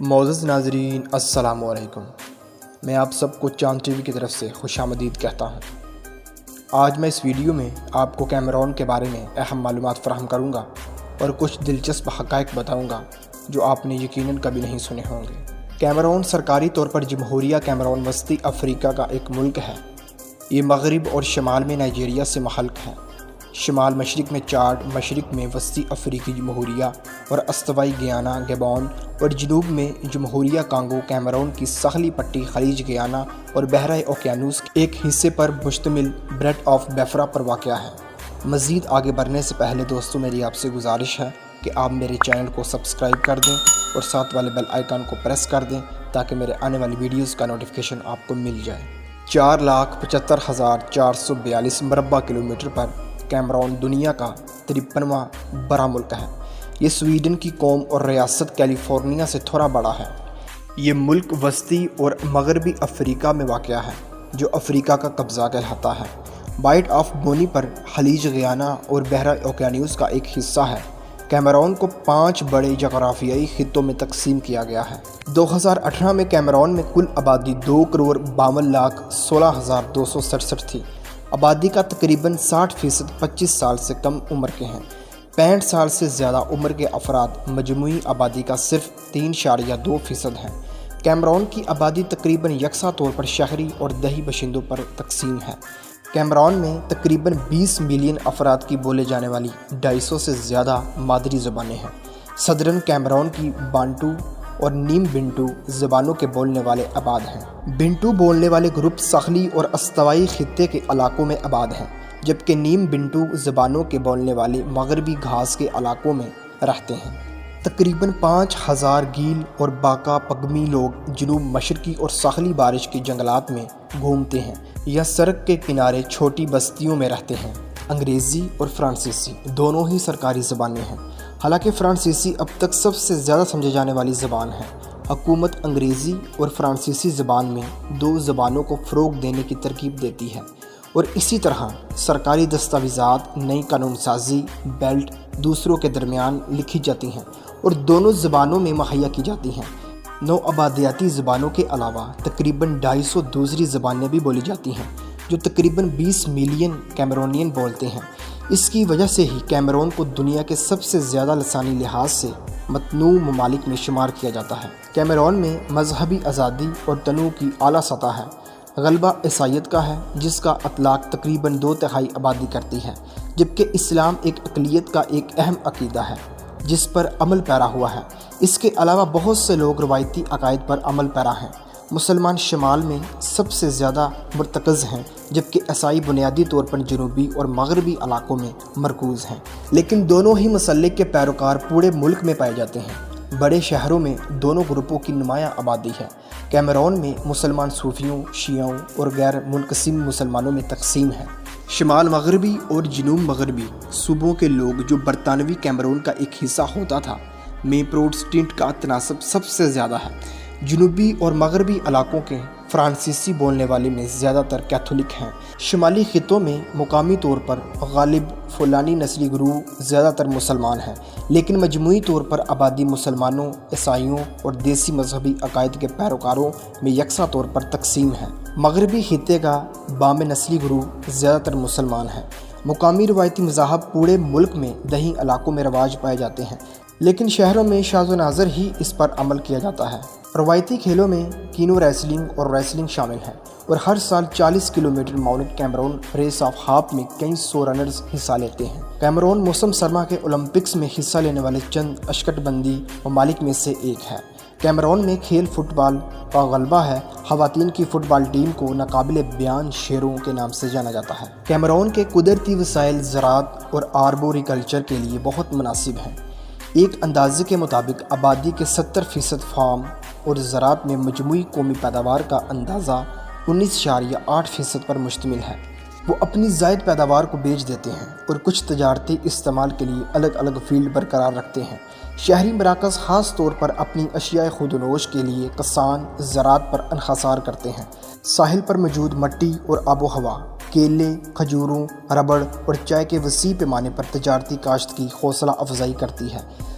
معزز ناظرین السلام علیکم، میں آپ سب کو چاند ٹی وی کی طرف سے خوش آمدید کہتا ہوں۔ آج میں اس ویڈیو میں آپ کو کیمرون کے بارے میں اہم معلومات فراہم کروں گا اور کچھ دلچسپ حقائق بتاؤں گا جو آپ نے یقیناً کبھی نہیں سنے ہوں گے۔ کیمرون سرکاری طور پر جمہوریہ کیمرون وسطی افریقہ کا ایک ملک ہے۔ یہ مغرب اور شمال میں نائجیریا سے محلق ہے۔ شمال مشرق میں چاڈ، مشرق میں وسطی افریقی جمہوریہ اور استوائی گیانا گیبون، اور جنوب میں جمہوریہ کانگو کیمرون کی ساحلی پٹی خلیج گیانا اور بحیرہ اوقیانوس کے ایک حصے پر مشتمل بریڈ آف بیفرا پر واقع ہے۔ مزید آگے بڑھنے سے پہلے دوستو میری آپ سے گزارش ہے کہ آپ میرے چینل کو سبسکرائب کر دیں اور ساتھ والے بیل آئیکن کو پریس کر دیں تاکہ میرے آنے والی ویڈیوز کا نوٹیفیکیشن آپ کو مل جائے۔ 4,75,442 مربع کلومیٹر پر کیمرون دنیا کا 53واں بڑا ملک ہے۔ یہ سویڈن کی قوم اور ریاست کیلیفورنیا سے تھوڑا بڑا ہے۔ یہ ملک وسطی اور مغربی افریقہ میں واقع ہے جو افریقہ کا قبضہ کہلاتا ہے۔ بائٹ آف بونی پر خلیج گیانا اور بحیرہ اوقیانوس کا ایک حصہ ہے۔ کیمرون کو 5 بڑے جغرافیائی خطوں میں تقسیم کیا گیا ہے۔ 2018 میں کیمرون میں کل آبادی 2,52,16,267 تھی۔ آبادی کا تقریباً 60% 25 سال سے کم عمر کے ہیں۔ 65 سال سے زیادہ عمر کے افراد مجموعی آبادی کا صرف 3.2% ہیں۔ کیمرون کی آبادی تقریباً یکساں طور پر شہری اور دیہی باشندوں پر تقسیم ہے۔ کیمرون میں تقریباً 20 ملین افراد کی بولے جانے والی 250 سے زیادہ مادری زبانیں ہیں۔ صدراً کیمرون کی بانٹو اور نیم بنٹو زبانوں کے بولنے والے آباد ہیں۔ بنٹو بولنے والے گروپ ساحلی اور استوائی خطے کے علاقوں میں آباد ہیں، جبکہ نیم بنٹو زبانوں کے بولنے والے مغربی گھاس کے علاقوں میں رہتے ہیں۔ تقریباً 5,000 گیل اور باکا پگمی لوگ جنوب مشرقی اور ساحلی بارش کے جنگلات میں گھومتے ہیں یا سڑک کے کنارے چھوٹی بستیوں میں رہتے ہیں۔ انگریزی اور فرانسیسی دونوں ہی سرکاری زبانیں ہیں، حالانکہ فرانسیسی اب تک سب سے زیادہ سمجھے جانے والی زبان ہے۔ حکومت انگریزی اور فرانسیسی زبان میں 2 زبانوں کو فروغ دینے کی ترغیب دیتی ہے، اور اسی طرح سرکاری دستاویزات، نئی قانون سازی بیلٹ دوسروں کے درمیان لکھی جاتی ہیں اور دونوں زبانوں میں مہیا کی جاتی ہیں۔ 9 آبادیاتی زبانوں کے علاوہ تقریباً 250 دوسری زبانیں بھی بولی جاتی ہیں جو تقریباً 20 ملین کیمرونین بولتے ہیں۔ اس کی وجہ سے ہی کیمرون کو دنیا کے سب سے زیادہ لسانی لحاظ سے متنوع ممالک میں شمار کیا جاتا ہے۔ کیمرون میں مذہبی آزادی اور تنوع کی اعلیٰ سطح ہے۔ غلبہ عیسائیت کا ہے جس کا اطلاق تقریباً 2/3 آبادی کرتی ہے، جبکہ اسلام ایک اقلیت کا ایک اہم عقیدہ ہے جس پر عمل پیرا ہوا ہے۔ اس کے علاوہ بہت سے لوگ روایتی عقائد پر عمل پیرا ہیں۔ مسلمان شمال میں سب سے زیادہ مرتکز ہیں، جبکہ عیسائی بنیادی طور پر جنوبی اور مغربی علاقوں میں مرکوز ہیں، لیکن دونوں ہی مسلک کے پیروکار پورے ملک میں پائے جاتے ہیں۔ بڑے شہروں میں دونوں گروپوں کی نمایاں آبادی ہے۔ کیمرون میں مسلمان صوفیوں، شیعوں اور غیر منقسم مسلمانوں میں تقسیم ہے۔ شمال مغربی اور جنوب مغربی صوبوں کے لوگ جو برطانوی کیمرون کا ایک حصہ ہوتا تھا میں پروٹسٹنٹ کا تناسب سب سے زیادہ ہے۔ جنوبی اور مغربی علاقوں کے فرانسیسی بولنے والے میں زیادہ تر کیتھولک ہیں۔ شمالی خطوں میں مقامی طور پر غالب فلانی نسلی گروہ زیادہ تر مسلمان ہیں، لیکن مجموعی طور پر آبادی مسلمانوں، عیسائیوں اور دیسی مذہبی عقائد کے پیروکاروں میں یکساں طور پر تقسیم ہے۔ مغربی خطے کا بام نسلی گروہ زیادہ تر مسلمان ہیں۔ مقامی روایتی مذاہب پورے ملک میں دیہی علاقوں میں رواج پائے جاتے ہیں، لیکن شہروں میں شاذ و نادر ہی اس پر عمل کیا جاتا ہے۔ روایتی کھیلوں میں کینو ریسلنگ اور ریسلنگ شامل ہیں، اور ہر سال 40 kilometre Mount Cameroon race of hope میں کئی 100 رنرز حصہ لیتے ہیں۔ کیمرون موسم سرما کے اولمپکس میں حصہ لینے والے چند اشنکٹبندی ممالک میں سے ایک ہے۔ کیمرون میں کھیل فٹ بال کا غلبہ ہے۔ خواتین کی فٹ بال ٹیم کو ناقابل بیان شیروں کے نام سے جانا جاتا ہے۔ کیمرون کے قدرتی وسائل زراعت اور آربوریکلچر کے لیے بہت مناسب ہیں۔ ایک اندازے کے مطابق آبادی کے 70% فارم اور زراعت میں مجموعی قومی پیداوار کا اندازہ 19.8% پر مشتمل ہے۔ وہ اپنی زائد پیداوار کو بیچ دیتے ہیں اور کچھ تجارتی استعمال کے لیے الگ الگ فیلڈ برقرار رکھتے ہیں۔ شہری مراکز خاص طور پر اپنی اشیاء خودنوش کے لیے کسان زراعت پر انحصار کرتے ہیں۔ ساحل پر موجود مٹی اور آب و ہوا کیلے، کھجوروں، ربڑ اور چائے کے وسیع پیمانے پر تجارتی کاشت کی حوصلہ افزائی کرتی ہے۔